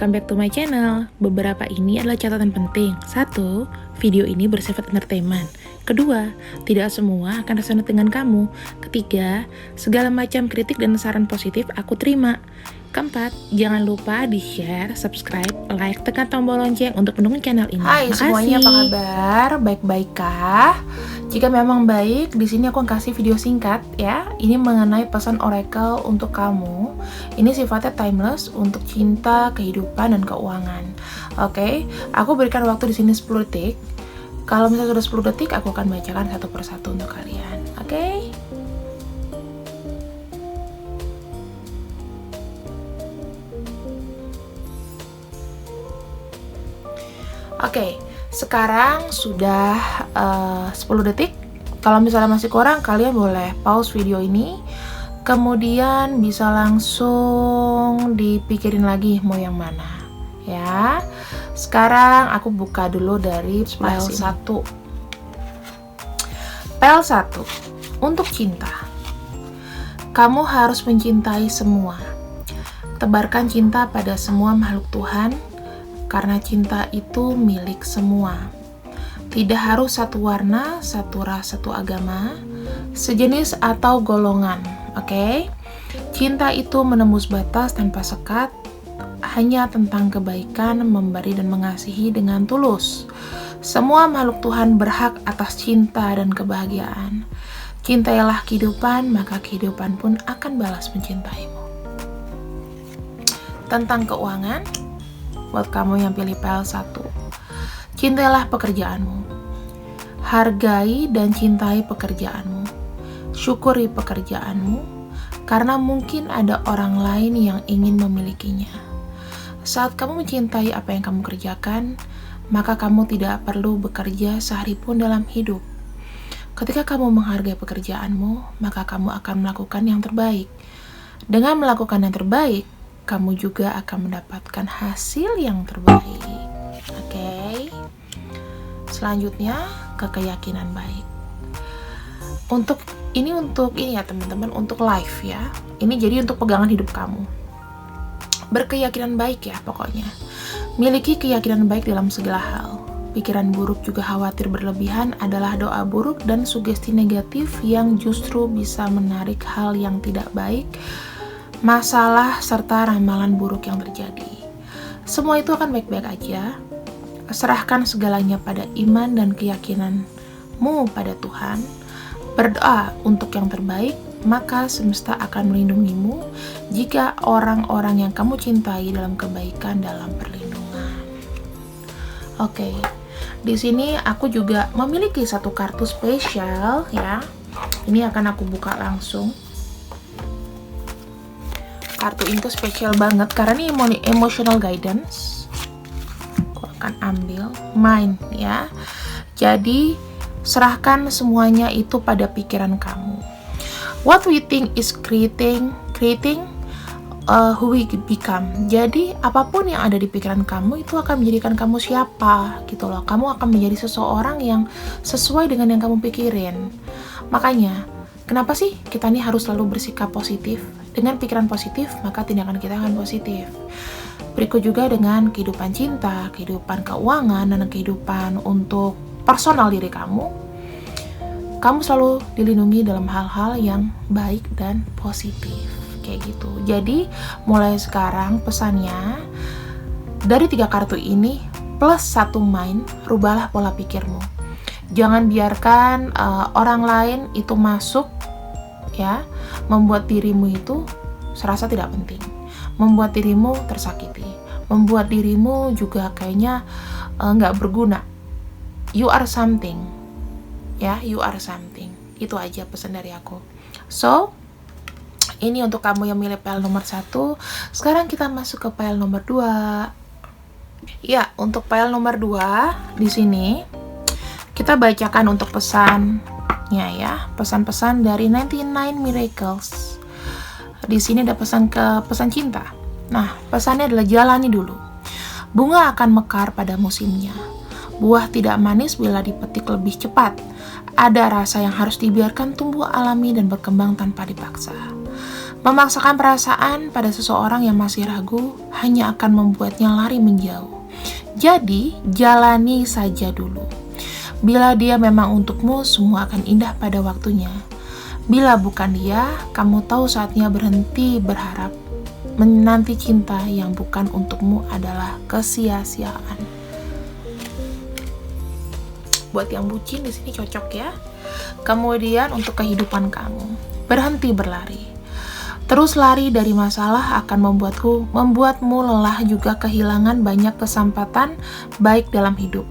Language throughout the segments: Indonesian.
welcome back to my channel. Beberapa ini adalah catatan penting. 1. Video ini bersifat entertainment. Kedua, tidak semua akan resonate dengan kamu. Ketiga, segala macam kritik dan saran positif aku terima. Keempat, jangan lupa di-share, subscribe, like, tekan tombol lonceng untuk mendukung channel ini. Hai Makasih. semuanya, apa kabar? Baik-baik kah? Jika memang baik, di sini aku kasih video singkat ya. Ini mengenai pesan oracle untuk kamu. Ini sifatnya timeless untuk cinta, kehidupan, dan keuangan. Oke, aku berikan waktu di sini 10 detik. Kalau misalnya sudah 10 detik, aku akan bacakan satu persatu untuk kalian. Oke? Oke, sekarang sudah 10 detik. Kalau misalnya masih kurang, kalian boleh pause video ini. Kemudian bisa langsung dipikirin lagi mau yang mana. Ya. Sekarang aku buka dulu dari pile 1. Pile 1. Untuk cinta. Kamu harus mencintai semua. Tebarkan cinta pada semua makhluk Tuhan. Karena cinta itu milik semua. Tidak harus satu warna, satu ras, satu agama, sejenis atau golongan. Oke? Cinta itu menembus batas tanpa sekat, hanya tentang kebaikan, memberi dan mengasihi dengan tulus. Semua makhluk Tuhan berhak atas cinta dan kebahagiaan. Cintailah kehidupan, maka kehidupan pun akan balas mencintaimu. Tentang keuangan, buat kamu yang pilih pile 1. Cintailah pekerjaanmu. Hargai dan cintai pekerjaanmu. Syukuri pekerjaanmu, karena mungkin ada orang lain yang ingin memilikinya. Saat kamu mencintai apa yang kamu kerjakan, maka kamu tidak perlu bekerja sehari pun dalam hidup. Ketika kamu menghargai pekerjaanmu, maka kamu akan melakukan yang terbaik. Dengan melakukan yang terbaik, kamu juga akan mendapatkan hasil yang terbaik. Oke. Selanjutnya ke keyakinan baik. Untuk ini ya teman-teman, untuk life ya. Ini jadi untuk pegangan hidup kamu. Berkeyakinan baik ya pokoknya. Miliki keyakinan baik dalam segala hal. Pikiran buruk juga khawatir berlebihan adalah doa buruk dan sugesti negatif yang justru bisa menarik hal yang tidak baik, masalah, serta ramalan buruk yang terjadi. Semua itu akan baik-baik aja. Serahkan segalanya pada iman dan keyakinanmu pada Tuhan. Berdoa untuk yang terbaik, maka semesta akan melindungimu jika orang-orang yang kamu cintai dalam kebaikan, dalam perlindungan. Oke, di sini aku juga memiliki satu kartu spesial ya. Ini akan aku buka langsung. Kartu itu spesial banget karena ini emotional guidance. Aku akan ambil mind ya. Jadi serahkan semuanya itu pada pikiran kamu. What we think is creating who we become. Jadi apapun yang ada di pikiran kamu itu akan menjadikan kamu siapa gitu loh. Kamu akan menjadi seseorang yang sesuai dengan yang kamu pikirin. Makanya kenapa sih kita ini harus selalu bersikap positif? Dengan pikiran positif, maka tindakan kita akan positif. Berikut juga dengan kehidupan cinta, kehidupan keuangan, dan kehidupan untuk personal diri kamu. Kamu selalu dilindungi dalam hal-hal yang baik dan positif. Kayak gitu. Jadi, mulai sekarang pesannya, dari 3 kartu ini, plus 1 mind, rubahlah pola pikirmu. Jangan biarkan orang lain itu masuk ya, membuat dirimu itu serasa tidak penting, membuat dirimu tersakiti, membuat dirimu juga kayaknya nggak berguna. You are something ya, you are something. Itu aja pesan dari aku. So, ini untuk kamu yang milih pile nomor 1. Sekarang kita masuk ke pile nomor 2. Ya, untuk pile nomor 2 di sini kita bacakan untuk pesannya ya, pesan-pesan dari 99 Miracles. Di sini ada pesan cinta. Nah, pesannya adalah jalani dulu. Bunga akan mekar pada musimnya. Buah tidak manis bila dipetik lebih cepat. Ada rasa yang harus dibiarkan tumbuh alami dan berkembang tanpa dipaksa. Memaksakan perasaan pada seseorang yang masih ragu hanya akan membuatnya lari menjauh. Jadi, jalani saja dulu. Bila dia memang untukmu, semua akan indah pada waktunya. Bila bukan dia, kamu tahu saatnya berhenti berharap. Menanti cinta yang bukan untukmu adalah kesia-siaan. Buat yang bucin di sini cocok ya. Kemudian untuk kehidupan kamu, berhenti berlari. Terus lari dari masalah akan membuatmu lelah, juga kehilangan banyak kesempatan baik dalam hidup.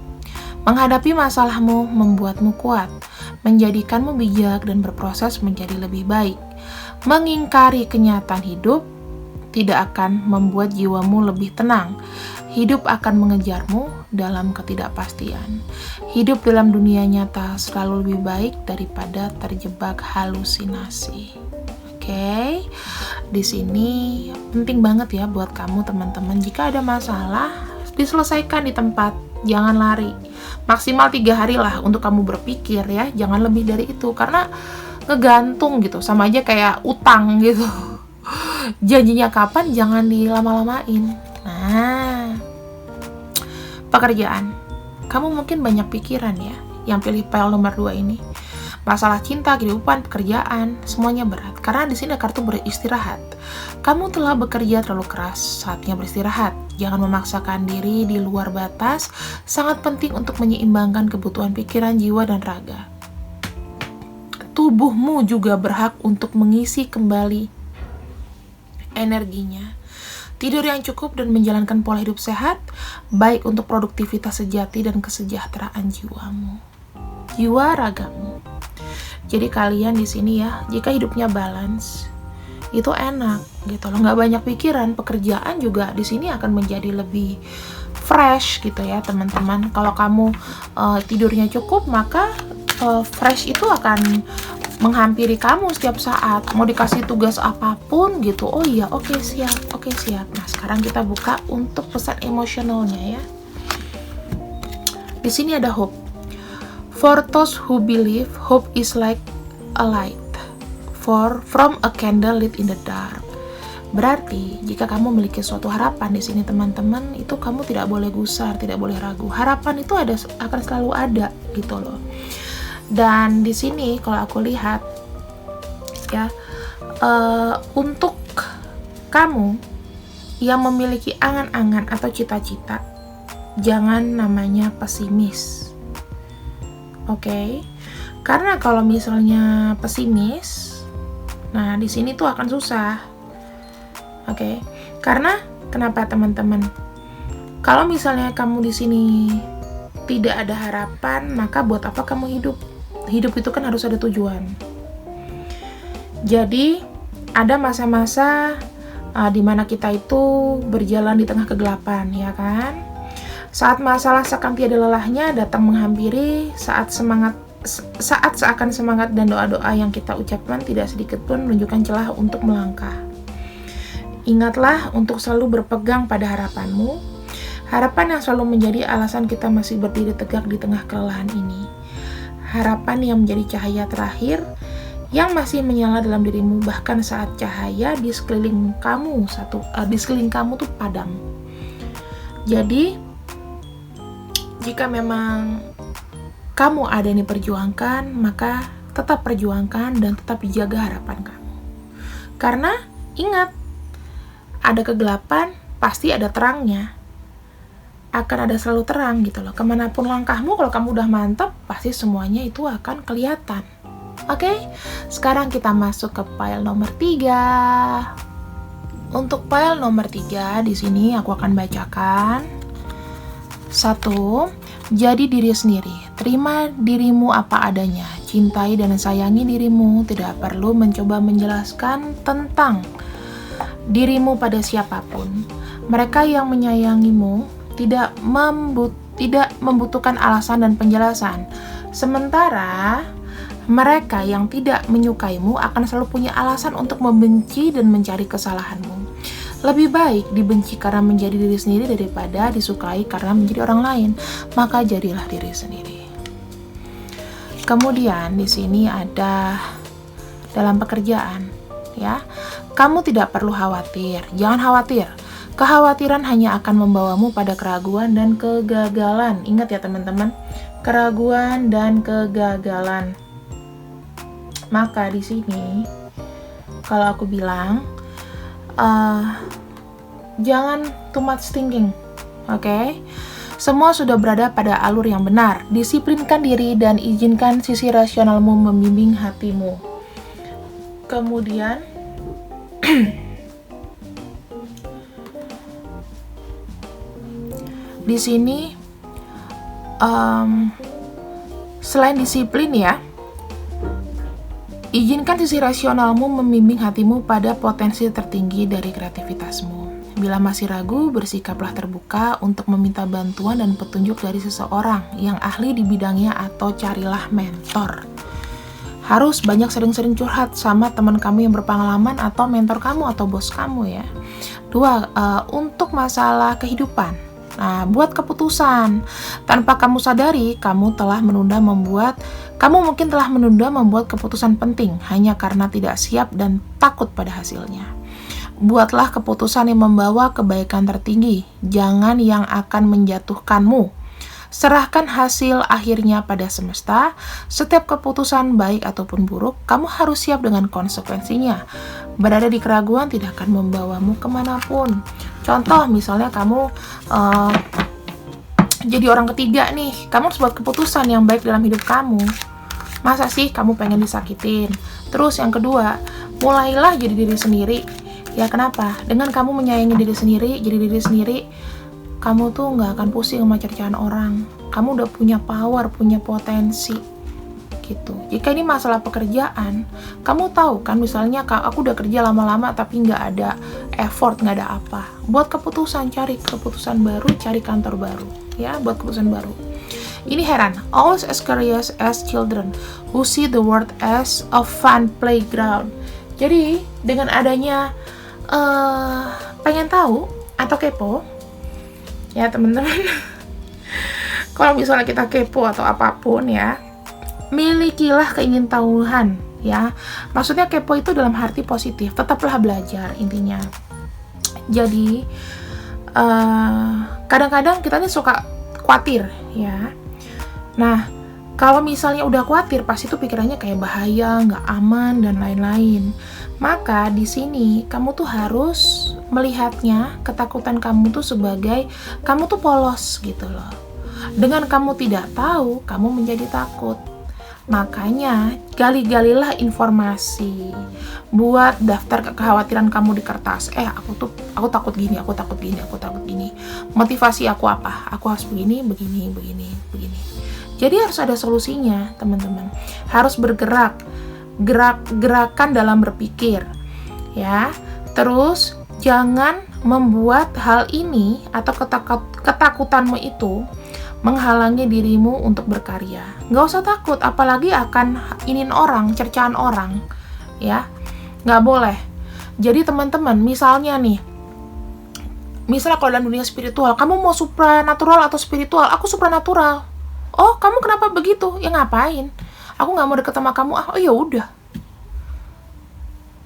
Menghadapi masalahmu membuatmu kuat, menjadikanmu bijak dan berproses menjadi lebih baik. Mengingkari kenyataan hidup tidak akan membuat jiwamu lebih tenang. Hidup akan mengejarmu dalam ketidakpastian. Hidup dalam dunia nyata selalu lebih baik daripada terjebak halusinasi. Oke, di sini penting banget ya buat kamu teman-teman. Jika ada masalah, diselesaikan di tempat, jangan lari. Maksimal 3 hari lah untuk kamu berpikir ya, jangan lebih dari itu. Karena ngegantung gitu, sama aja kayak utang gitu. Janjinya kapan, jangan dilama-lamain. Nah, pekerjaan. Kamu mungkin banyak pikiran ya, yang pilih file nomor 2 ini. Masalah cinta, kehidupan, pekerjaan, semuanya berat. Karena di sini ada kartu beristirahat. Kamu telah bekerja terlalu keras, saatnya beristirahat. Jangan memaksakan diri di luar batas. Sangat penting untuk menyeimbangkan kebutuhan pikiran, jiwa, dan raga. Tubuhmu juga berhak untuk mengisi kembali energinya. Tidur yang cukup dan menjalankan pola hidup sehat, baik untuk produktivitas sejati dan kesejahteraan jiwa ragamu. Jadi kalian di sini ya, jika hidupnya balance, itu enak gitu loh, nggak banyak pikiran. Pekerjaan juga di sini akan menjadi lebih fresh gitu ya teman-teman. Kalau kamu tidurnya cukup, maka fresh itu akan menghampiri kamu setiap saat. Mau dikasih tugas apapun gitu, oh iya, oke siap. Nah sekarang kita buka untuk pesan emosionalnya ya. Di sini ada hope. For those who believe, hope is like a light from a candle lit in the dark. Berarti jika kamu memiliki suatu harapan di sini teman-teman, itu kamu tidak boleh gusar, tidak boleh ragu. Harapan itu akan selalu ada gitu loh. Dan di sini kalau aku lihat ya, untuk kamu yang memiliki angan-angan atau cita-cita, jangan namanya pesimis. Oke? Karena kalau misalnya pesimis, nah di sini tuh akan susah. Oke? Karena kenapa teman-teman? Kalau misalnya kamu di sini tidak ada harapan, maka buat apa kamu hidup? Hidup itu kan harus ada tujuan. Jadi ada masa-masa di mana kita itu berjalan di tengah kegelapan, ya kan? Saat masalah seakan tiada lelahnya datang menghampiri, saat seakan semangat dan doa-doa yang kita ucapkan tidak sedikit pun menunjukkan celah untuk melangkah. Ingatlah untuk selalu berpegang pada harapanmu, harapan yang selalu menjadi alasan kita masih berdiri tegak di tengah kelelahan ini. Harapan yang menjadi cahaya terakhir yang masih menyala dalam dirimu bahkan saat cahaya di sekeliling kamu tuh padam. Jadi jika memang kamu ada yang diperjuangkan, maka tetap perjuangkan dan tetap dijaga harapan kamu. Karena ingat, ada kegelapan, pasti ada terangnya. Akan ada selalu terang gitu loh. Kemanapun langkahmu, kalau kamu udah mantap, pasti semuanya itu akan kelihatan. Oke? Sekarang kita masuk ke file nomor 3. Untuk file nomor 3, di sini aku akan bacakan. 1. Jadi diri sendiri. Terima dirimu apa adanya. Cintai dan sayangi dirimu. Tidak perlu mencoba menjelaskan tentang dirimu pada siapapun. Mereka yang menyayangimu tidak membutuhkan alasan dan penjelasan. Sementara mereka yang tidak menyukaimu akan selalu punya alasan untuk membenci dan mencari kesalahanmu. Lebih baik dibenci karena menjadi diri sendiri daripada disukai karena menjadi orang lain. Maka jadilah diri sendiri. Kemudian di sini ada dalam pekerjaan. ya. Kamu tidak perlu khawatir, jangan khawatir. Kekhawatiran hanya akan membawamu pada keraguan dan kegagalan. Ingat ya teman-teman, keraguan dan kegagalan. Maka di sini, kalau aku bilang, jangan too much thinking, oke? Semua sudah berada pada alur yang benar. Disiplinkan diri dan izinkan sisi rasionalmu membimbing hatimu. Kemudian, di sini selain disiplin ya, izinkan sisi rasionalmu membimbing hatimu pada potensi tertinggi dari kreativitasmu. Bila masih ragu, bersikaplah terbuka untuk meminta bantuan dan petunjuk dari seseorang yang ahli di bidangnya atau carilah mentor. Harus banyak sering-sering curhat sama teman kamu yang berpengalaman atau mentor kamu atau bos kamu ya. 2, untuk masalah kehidupan. Nah, buat keputusan. Tanpa kamu sadari, kamu mungkin telah menunda membuat keputusan penting hanya karena tidak siap dan takut pada hasilnya. Buatlah keputusan yang membawa kebaikan tertinggi, jangan yang akan menjatuhkanmu. Serahkan hasil akhirnya pada semesta. Setiap keputusan baik ataupun buruk, kamu harus siap dengan konsekuensinya. Berada di keraguan tidak akan membawamu kemanapun. Contoh, misalnya kamu jadi orang ketiga nih, kamu harus buat keputusan yang baik dalam hidup kamu. Masa sih kamu pengen disakitin? Terus yang kedua, mulailah jadi diri sendiri. Ya kenapa? Dengan kamu menyayangi diri sendiri, jadi diri sendiri, kamu tuh nggak akan pusing sama cercaan orang. Kamu udah punya power, punya potensi, gitu. Jika ini masalah pekerjaan, kamu tahu kan, misalnya aku udah kerja lama-lama tapi nggak ada effort, nggak ada apa. Buat keputusan, cari keputusan baru, cari kantor baru, ya, buat keputusan baru. Ini heran, always as curious as children who see the world as a fun playground. Jadi dengan adanya pengen tahu atau kepo, ya teman-teman. Kalau misalnya kita kepo atau apapun ya, milikilah keingintahuan ya. Maksudnya kepo itu dalam arti positif, tetaplah belajar intinya. Jadi kadang-kadang kita nih suka khawatir ya. Nah, kalau misalnya udah khawatir, pasti tuh pikirannya kayak bahaya, nggak aman, dan lain-lain. Maka di sini kamu tuh harus melihatnya, ketakutan kamu tuh sebagai kamu tuh polos gitu loh. Dengan kamu tidak tahu, kamu menjadi takut. Makanya gali-galilah informasi. Buat daftar kekhawatiran kamu di kertas. Aku takut gini, aku takut gini, aku takut gini. Motivasi aku apa? Aku harus begini, begini, begini, begini. Jadi harus ada solusinya, teman-teman. Harus bergerak. Gerakan dalam berpikir ya. Terus jangan membuat hal ini atau ketakutanmu itu menghalangi dirimu untuk berkarya. Nggak usah takut, apalagi akan orang, cercaan orang ya. Nggak boleh. Jadi teman-teman, misalnya kalau dalam dunia spiritual, kamu mau supranatural atau spiritual? Aku supranatural. Oh, kamu kenapa begitu? Ya ngapain? Aku nggak mau deket sama kamu. Oh ya udah.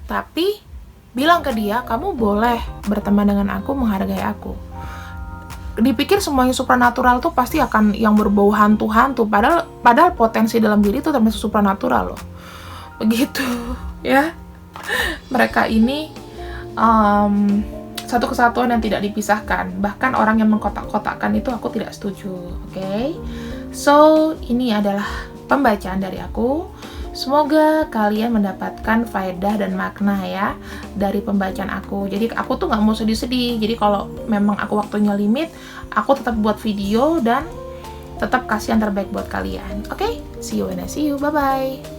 Tapi bilang ke dia, kamu boleh berteman dengan aku, menghargai aku. Dipikir semuanya supranatural tuh pasti akan yang berbau hantu-hantu. Padahal potensi dalam diri itu termasuk supranatural loh. Begitu ya. Mereka ini satu kesatuan yang tidak dipisahkan. Bahkan orang yang mengkotak-kotakkan itu aku tidak setuju. Oke? So, ini adalah pembacaan dari aku. Semoga kalian mendapatkan faedah dan makna ya dari pembacaan aku. Jadi aku tuh nggak mau sedih-sedih. Jadi kalau memang aku waktunya limit, aku tetap buat video dan tetap kasih yang terbaik buat kalian. Oke? See you when I see you. Bye-bye.